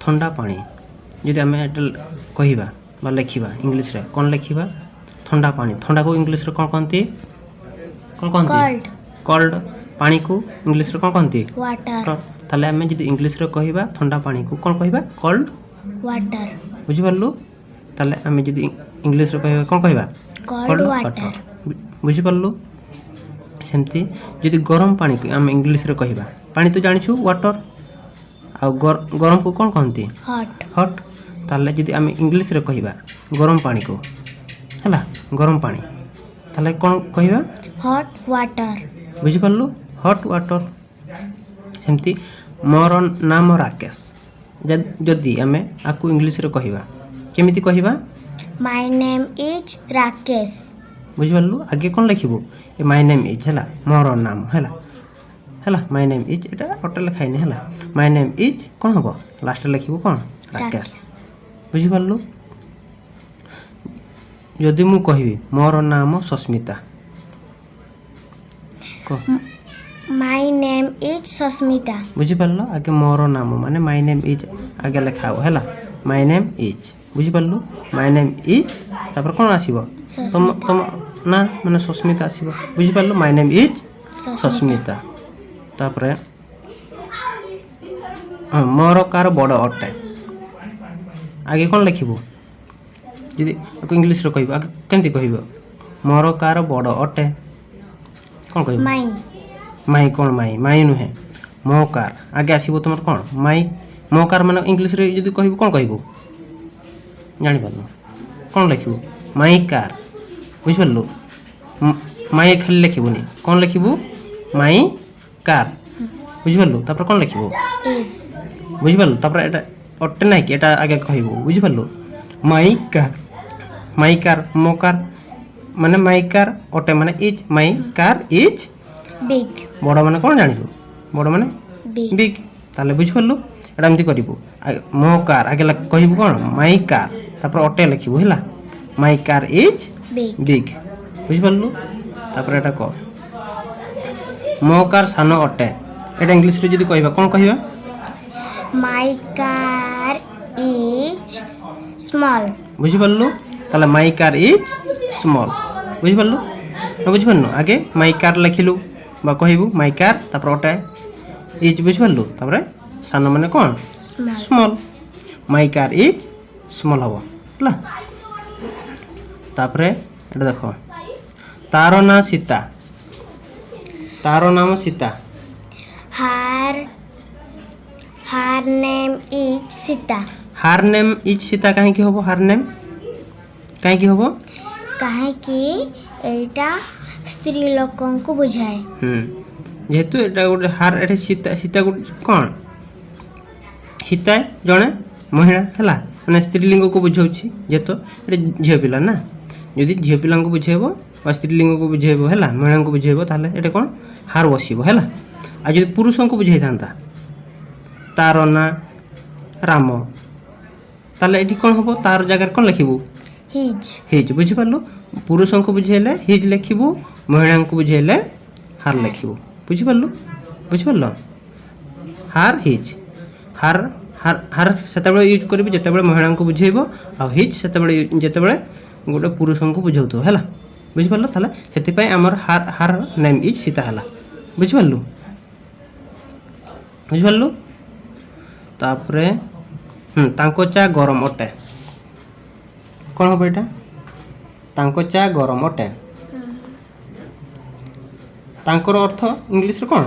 ठंडा पानी जदि आम कहवा बा लिखा इंग्लीश रे कौन लिखा ठंडा पानी ठंडा को इंग्लीश रे कौन कहती कोल्ड पानी को इंग्लीश रे कौन कहती वाटर ताले आम जदि इंग्लीश रे कहवा ठंडा पानी को कौन कहवा कोल्ड वाटर बुझी पारलु ताले आम जदि इंग्लीश रे कहवा कौन कहवा कोल्ड वाटर बुझी पारलु सेमती जदि गरम पानी को आम इंग्लीश रे कहवा पानी तो जानिछु वाटर आ गरम को कौन कहती हॉट ताले जदि आम इंग्लीश रे कहवा गरम पानी को हला गरम पानी ताले कौन कहवा हॉट वाटर बुझी पारलु हॉट वाटर सेमती मोर नाम राकेश जदि आम आपको इंग्लीश रे कहवा केमिति कहवा माय नेम इज राकेश बुझी पारलु आगे कौन लिखिबो ए माय नेम इज हला मोर नाम हला my name is Etah auto लिखाइने हला माय नेम इज कौन हबो लास्ट लिखिबो कौन राकेश बुझी पारलु यदि मु कहबी मोर नाम Sasmita my name is Sasmita बुझी पारलो आगे मोर नाम माने माय नेम इज आगे लिखा हो हला माय नेम इज बुझी पारलु माय नेम इज तापर कोन आसीबो तुम ना माने सस्मिता आसीबो बुझी पारलु माय नेम इज सस्मिता तापर मोर कार बड़ अटे आगे कोन लिखिबो यदि इंग्लिश रे कहबो आगे केंति कहबो मोर कार बड़ अटे कोन कहबो माई कौन माई नुहे मो कार आगे आसो तुम कौन माई मो कार मान इंग्लीश रे जदि कहबो कौन कहबो जानि पारलो कौन लिखबो माई कार बुझि पारलो माई खाली लिखबोनी कौन लिखबो माई कार बुझि पारलो तापर कौन लिखबो इज बुझि पारलो तापर एटा अटे नै कि एटा आगे कहबो बुझि पारलो माई कार मो कार माने माई कार अटे माने is my car is big बड़ माने कौन जानिबो बड़ माने बिग ताले बुझि पारलु एटा एमती करिवो मो कार आगे कहबो कौन माई कार तापर अटे लिखिबो हला माई कार इज बिग बुझि पारलु तापर एटा को मो कार सानो अटे एटा इंग्लिश रे जदि कहबा कौन कहबा माई कार इज स्मॉल बुझि पारलु ताले माई कार इज स्मॉल बुझि पारलु न बुझि पारनु आगे माई कार लिखिलु बा कहबो माई कार तापर अटे इज बुझि पारलु तापर सानो माने कौन small my car is small हबो हला तापर एटा देखो तारो ना सीता तारो नाम सीता हार नेम इज सीता हार नेम इज सीता काहे की हबो हार नेम काहे की हबो काहे की एटा स्त्री लोकन को बुझाए जेहेतु एटा गोटे हार एटा सीता सीता गोटे कौन सीता जड़े महिला है मैंने स्त्रीलिंग को बुझाऊँगी जेहेतु ये झील पिला ना जदि झील पिला बुझेब स्त्रीलिंग को बुझेब है महिला को बुझेब ताले ये कौन हार बसब है आज पुरुष को बुझे था तार ना राम ताले ये कौन हम तार जगह कौन लिखबू हिज बुझिपारू पुरुष को बुझेले हिज लिखबू महिला को बुझेले हार लिखबू बुझिपारू बुझिपार हार हिज हार हार हार से यूज करी जिते महिला को बुझेब आ हिज से जिते गोटे पुरुष को बुझाऊ है बुझिपार से आमर हार हार नेम इज सीता है बुझिपारू बुझिपारू तापरे तांको चा गरम अटे कौन हम यहाँ तांको चा गरम अटे तांकर अर्थ इंग्लिश रे कौन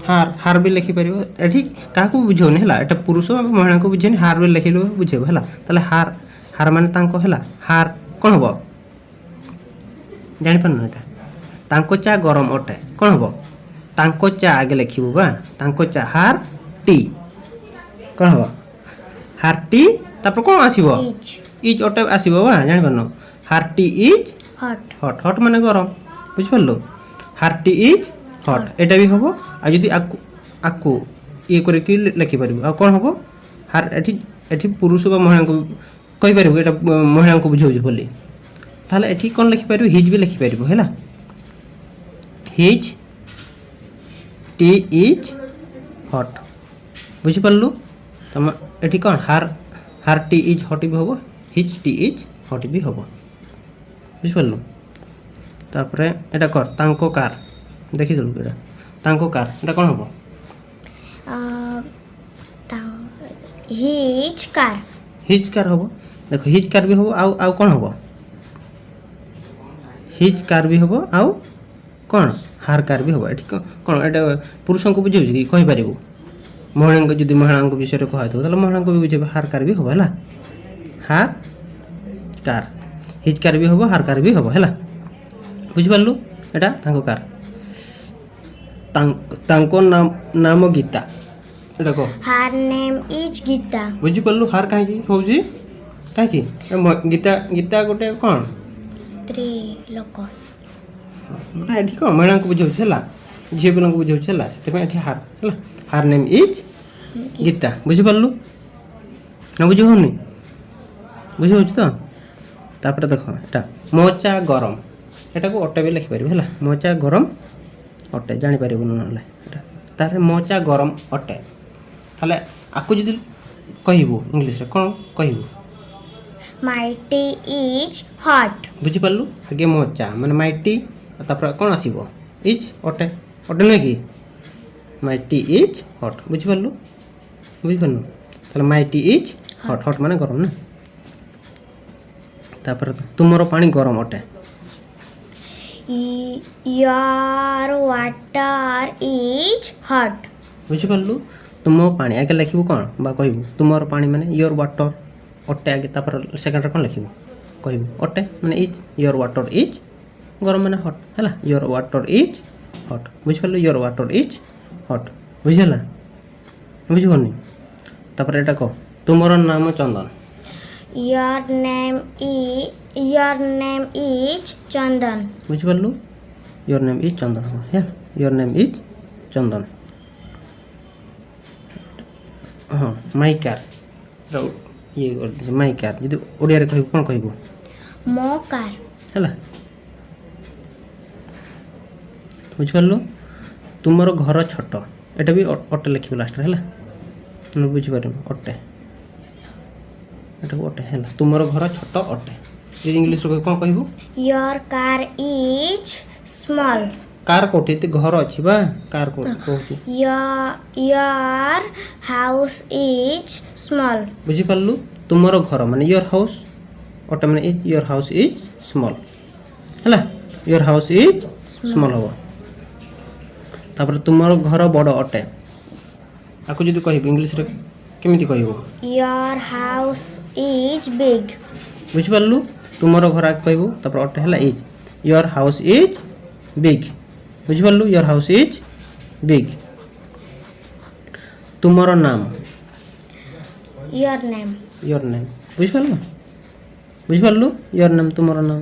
हार हार भी लिखिपर ये क्या बुझौनी है एटा पुरुष महिला को बुझेनि हार भी लिखिल बुझेब है ताले हार हार मान तांको है हार कौन हम जापार यहाँ तांको चा गरम अटे कौन हम तांको चा आगे लिखबू बा तांको चा हार टी कौन हम हार टी तापर कौन आसीबो इज अटे आसीबो बा जानि पारनो हार T is hot hot hot माने गरम बुझ पारलो हार टी इज हॉट एटा भी हबो आ जदी आकु ये करे कि लिखि परबो आ कोन हबो हार एठी पुरुष बा महिला को कहि परबो एटा महिला को बुझौ जे बोली ताले एठी कोन लिखि परबो हिज भी लिखि परबो हैला हिज टी इज हॉट बुझिपारलु तुम एठी कौन हार टी इज हट भी हम हिज टी इज हट भी हम बुझिपारलु तापर एटा कर तांको कार देखिदेलु एटा तांको कार एटा कौन हम हिज कार हम देखो हिज कार भी हम आउ कौन हम हिज कार भी हम आउ कौन हार कार भी हम एठी कौन एटा पुरुष को बुझे कि कहि पारिबो महिला को जदि महिला विषय कह तो महिला को भी बुझे हार कार भी हम है हार कार हिज कार भी हम हार कार भी हम है बुझिपारलु एटा तांको कार तांको नाम गीता एटा को हार नेम इज गीता बुझिपारलु हार कहीं होउजी कहीं गीता गीता गोटे कौन स्त्री लोक एठी कौन महिला को बुझे है झील पिला बुझे है से हार नेम इज गीता बुझिपारलु ना बुझे होनी बुझे हो तो तापर देख एटा मोचा गरम एटा को अटे भी लिखिपार है मोचा गरम अटे जापर ना तार मोचा गरम अटे ताले आपको जदि कहबू इंग्लिश कौन कहबू माय टी इज हॉट बुझिपारलु आगे मोचा माने माय टी तापर कौन आसीबो इज अटे अटे नहीं कि माय टी इज हॉट बुझिपारलु बुझिपारलु ताले my T is hot hot माने गरम ना तापर तुमरो पानी गरम अटे योर वाटर इज हॉट बुझिपारलु तुम पानी आगे लिखबू कौन बा कहबू तुमर पानी माने योर वाटर अटे आगे तापर सेकंड कौन लिखबू कहबू अटे माने इज योर वाटर इज गरम माने हॉट है योर वाटर इज हॉट बुझिपारलु योर वाटर इज हॉट बुझिला बुझिबनी तापर एटा कह तुमर नाम Chandan your name is Chandan बुझिपारलु योर नेम इज चंदन है योर नेम इज चंदन हाँ माई कार ये माई कार जदि ओडिया रे कहबू कोन कहबू मो कार है बुझिपारलु तुमर घर छोट एटा भी अटे लिखिबो लास्ट है बुझिपार अटे एटा अटे है तुमर घर छोट अटे ये इंग्लिश रे कोन कहबू your car is small car कोठी ते घर अछि बा कार कोठी योर हाउस इज स्मॉल बुझिपारलु तुमर घर माने योर हाउस अटे माने is your house is small है योर हाउस इज स्मॉल हो तापर तुमर घर बड़ अटे आको जदि कहबो इंग्लिश रे केमिति कहबो योर हाउस इज बिग बुझिपारलु तुमर घर आके कहबो तापर अटे हला is your house is big बुझिपारलु योर हाउस इज बिग तुमर नाम योर नेम बुझिपारलु बुझिपारलु योर नेम तुमर नाम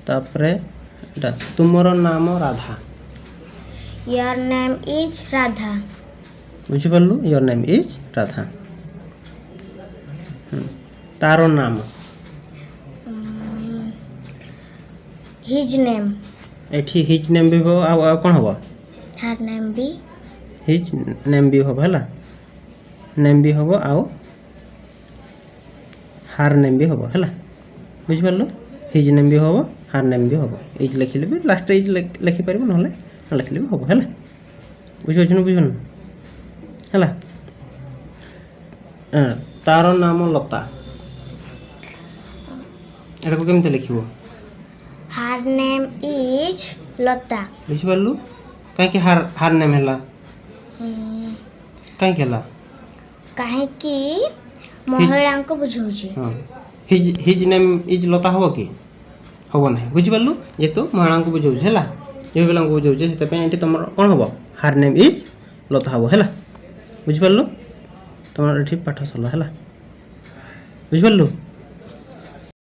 तापर एटा तुमर नाम Radha your name is Radha बुझिपारलु योर नेम इज राधा तारो नाम हिज नेम एठी हिज नेम भी हो आ कोन हबो हर नेम भी हिज नेम भी हबो हला नेम भी हबो आ हार नेम भी हबो हला बुझिपारलु हिज नेम भी हबो हार नेम भी हबो इज लिखिले भी लास्ट इज लिखि परबो नहले न लिखिले भी हबो हला बुझियो छनु बुझियो हला तारो नाम लता एटा को केमते लिखिबो हर नेम इज लता बुझिपारलु काहे कि हार नेम हला काहे केला काहे कि महिला को बुझौछि हां हिज नेम इज लता हबो कि हबो नाही बुझिपारलु जे तो महिला को बुझौछि हला जे बेला को बुझौछि सेते पे एठी तमर कोन हबो हार नेम इज लता हबो हला बुझिपारलु तमर एठी पाठ सला हला बुझिपारलु